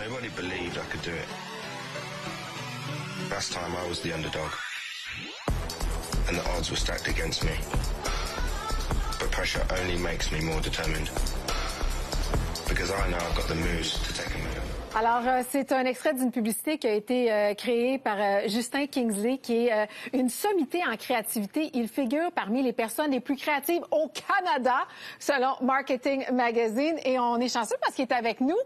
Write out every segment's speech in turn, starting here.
Nobody believed I could do it. Last time I was the underdog. And the odds were stacked against me. But pressure only makes me more determined. Because I know I've got the moves to take them out. Alors, c'est un extrait d'une publicité qui a été créée par Justin Kingsley, qui est une sommité en créativité. Il figure parmi les personnes les plus créatives au Canada, selon Marketing Magazine. Et on est chanceux parce qu'il est avec nous.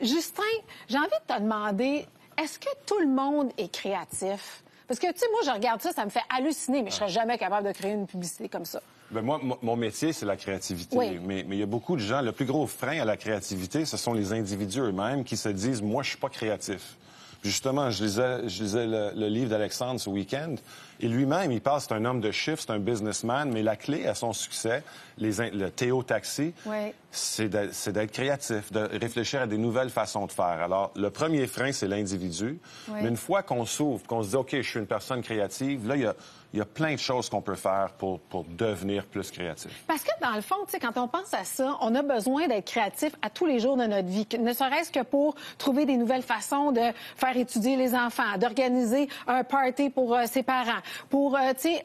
Justin, j'ai envie de te demander, est-ce que tout le monde est créatif? Parce que, tu sais, moi, je regarde ça, ça me fait halluciner, mais je serais jamais capable de créer une publicité comme ça. Bien, moi, mon métier, c'est la créativité. Oui. Mais il y a beaucoup de gens, le plus gros frein à la créativité, ce sont les individus eux-mêmes qui se disent « moi, je suis pas créatif ». Justement, je lisais le livre d'Alexandre ce week-end, et lui-même, il parle, c'est un homme de chiffres, c'est un businessman, mais la clé à son succès, le Théo Taxi, oui. c'est d'être créatif, de réfléchir à des nouvelles façons de faire. Alors, le premier frein, c'est l'individu. Oui. Mais une fois qu'on s'ouvre, qu'on se dit « OK, je suis une personne créative », là, il y a plein de choses qu'on peut faire pour devenir plus créatif. Parce que, dans le fond, tu sais, quand on pense à ça, on a besoin d'être créatif à tous les jours de notre vie, ne serait-ce que pour trouver des nouvelles façons de faire étudier les enfants, d'organiser un party pour ses parents, pour, tu sais,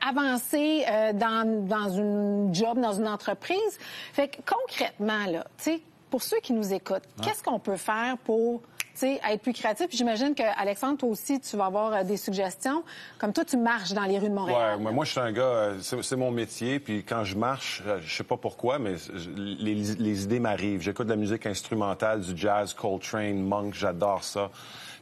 avancer dans une job, dans une entreprise. Fait que, concrètement, là, tu sais, pour ceux qui nous écoutent, qu'est-ce qu'on peut faire pour... être plus créatif. Puis j'imagine qu'Alexandre, toi aussi, tu vas avoir des suggestions. Comme toi, tu marches dans les rues de Montréal. Ouais, moi, je suis un gars, c'est mon métier. Puis quand je marche, je sais pas pourquoi, mais les idées m'arrivent. J'écoute de la musique instrumentale, du jazz, Coltrane, Monk, j'adore ça.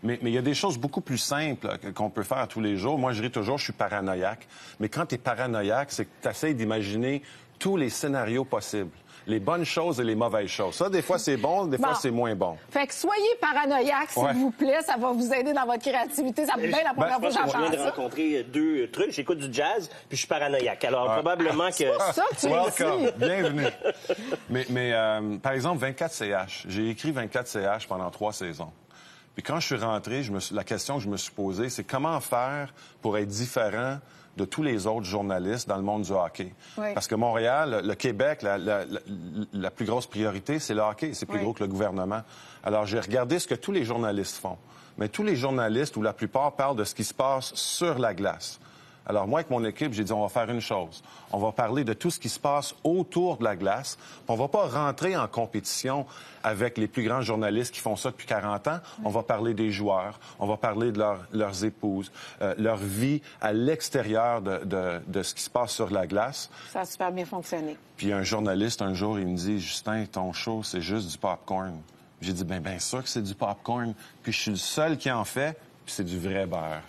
Mais il y a des choses beaucoup plus simples qu'on peut faire tous les jours. Moi, je dis toujours, je suis paranoïaque. Mais quand tu es paranoïaque, c'est que tu essaies d'imaginer tous les scénarios possibles. Les bonnes choses et les mauvaises choses. Ça, des fois, c'est bon, des fois, c'est moins bon. Fait que soyez paranoïaque, s'il vous plaît. Ça va vous aider dans votre créativité. Ça me fait la première fois que j'entends ça. Je viens de rencontrer deux trucs. J'écoute du jazz, puis je suis paranoïaque. Alors, probablement que... C'est pour ça que tu es ici. Bienvenue. Mais par exemple, 24CH. J'ai écrit 24CH pendant 3 saisons. Puis quand je suis rentré, la question que je me suis posée, c'est comment faire pour être différent de tous les autres journalistes dans le monde du hockey. Oui. Parce que Montréal, le Québec, la plus grosse priorité, c'est le hockey. C'est plus gros que le gouvernement. Alors, j'ai regardé ce que tous les journalistes font. Mais tous les journalistes, ou la plupart, parlent de ce qui se passe sur la glace. Alors, moi, avec mon équipe, j'ai dit, on va faire une chose. On va parler de tout ce qui se passe autour de la glace. On va pas rentrer en compétition avec les plus grands journalistes qui font ça depuis 40 ans. On va parler des joueurs. On va parler de leurs épouses, leur vie à l'extérieur de ce qui se passe sur la glace. Ça a super bien fonctionné. Puis un journaliste, un jour, il me dit, Justin, ton show, c'est juste du popcorn. J'ai dit, bien sûr que c'est du popcorn. Puis je suis le seul qui en fait, puis c'est du vrai beurre.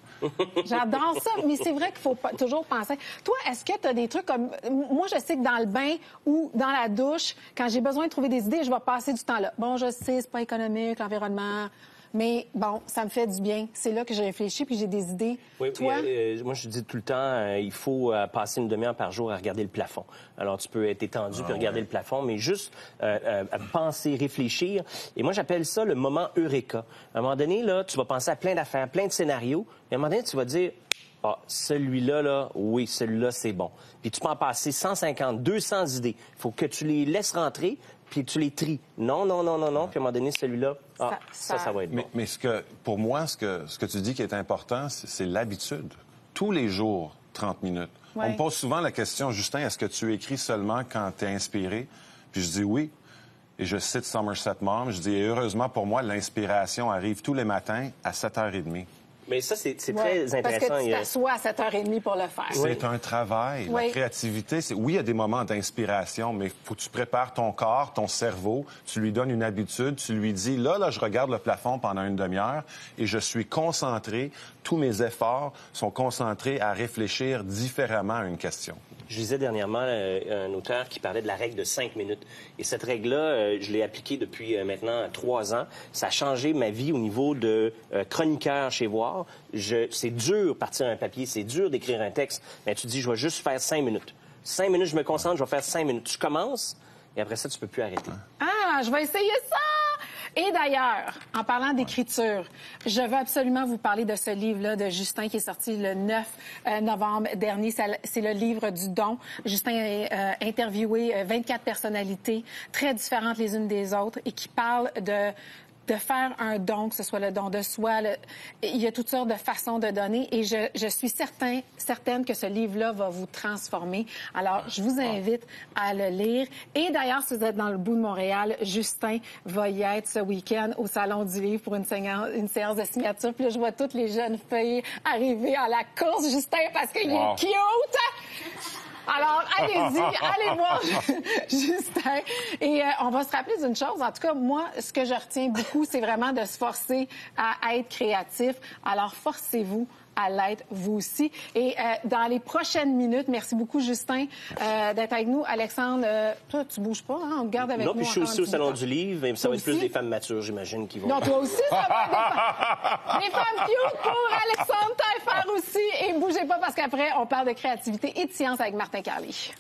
J'adore ça, mais c'est vrai qu'il faut toujours penser. Toi, est-ce que tu as des trucs comme... Moi, je sais que dans le bain ou dans la douche, quand j'ai besoin de trouver des idées, je vais passer du temps là. Bon, je sais, c'est pas économique, l'environnement, mais bon, ça me fait du bien. C'est là que je réfléchis puis j'ai des idées. Oui, toi? Moi, je dis tout le temps, il faut passer une demi-heure par jour à regarder le plafond. Alors, tu peux être étendu puis regarder le plafond, mais juste penser, réfléchir. Et moi, j'appelle ça le moment Eureka. À un moment donné, là, tu vas penser à plein d'affaires, plein de scénarios. Et à un moment donné, tu vas dire, ah, celui-là, là, oui, celui-là, c'est bon. Puis tu peux en passer 150, 200 idées. Il faut que tu les laisses rentrer puis tu les tries. Non. Puis à un moment donné, celui-là, ça va être bon. Mais pour moi, ce que tu dis qui est important, c'est l'habitude. Tous les jours, 30 minutes. Ouais. On me pose souvent la question, Justin, est-ce que tu écris seulement quand tu es inspiré? Puis je dis oui. Et je cite Somerset Maugham. Je dis, et heureusement pour moi, l'inspiration arrive tous les matins à 7h30. Mais ça, c'est très intéressant. Parce que tu t'assois à 7h30 pour le faire. C'est un travail. Oui. La créativité, oui, il y a des moments d'inspiration, mais il faut que tu prépares ton corps, ton cerveau, tu lui donnes une habitude, tu lui dis, là, je regarde le plafond pendant une demi-heure et je suis concentré, tous mes efforts sont concentrés à réfléchir différemment à une question. Je lisais dernièrement un auteur qui parlait de la règle de 5 minutes. Et cette règle-là, je l'ai appliquée depuis maintenant 3 ans. Ça a changé ma vie au niveau de chroniqueur chez Voir. C'est dur de partir un papier, c'est dur d'écrire un texte. Mais tu dis, je vais juste faire 5 minutes. 5 minutes, je me concentre, je vais faire 5 minutes. Tu commences, et après ça, tu peux plus arrêter. Ah, je vais essayer ça! Et d'ailleurs, en parlant d'écriture, je veux absolument vous parler de ce livre-là de Justin qui est sorti le 9 novembre dernier. C'est le livre du don. Justin a interviewé 24 personnalités très différentes les unes des autres et qui parlent de de faire un don, que ce soit le don de soi. Il y a toutes sortes de façons de donner et je suis certaine que ce livre-là va vous transformer. Alors, je vous invite à le lire. Et d'ailleurs, si vous êtes dans le bout de Montréal, Justin va y être ce week-end au Salon du Livre pour une séance de signature. Puis là, je vois toutes les jeunes filles arriver à la course, Justin, parce qu'il est cute! Alors, allez-y, allez voir Justin. Et on va se rappeler d'une chose. En tout cas, moi, ce que je retiens beaucoup, c'est vraiment de se forcer à être créatif. Alors, forcez-vous à l'être, vous aussi. Et dans les prochaines minutes, merci beaucoup, Justin, d'être avec nous. Alexandre, toi, tu bouges pas, hein? On te garde avec nous. Non, puis je suis aussi au Salon du Livre, et ça va être plus des femmes matures, j'imagine, qui vont... Non, toi aussi, ça va être des femmes cute pour Alexandre Taillefer aussi. Et bougez pas, parce qu'après, on parle de créativité et de science avec Martin Carly.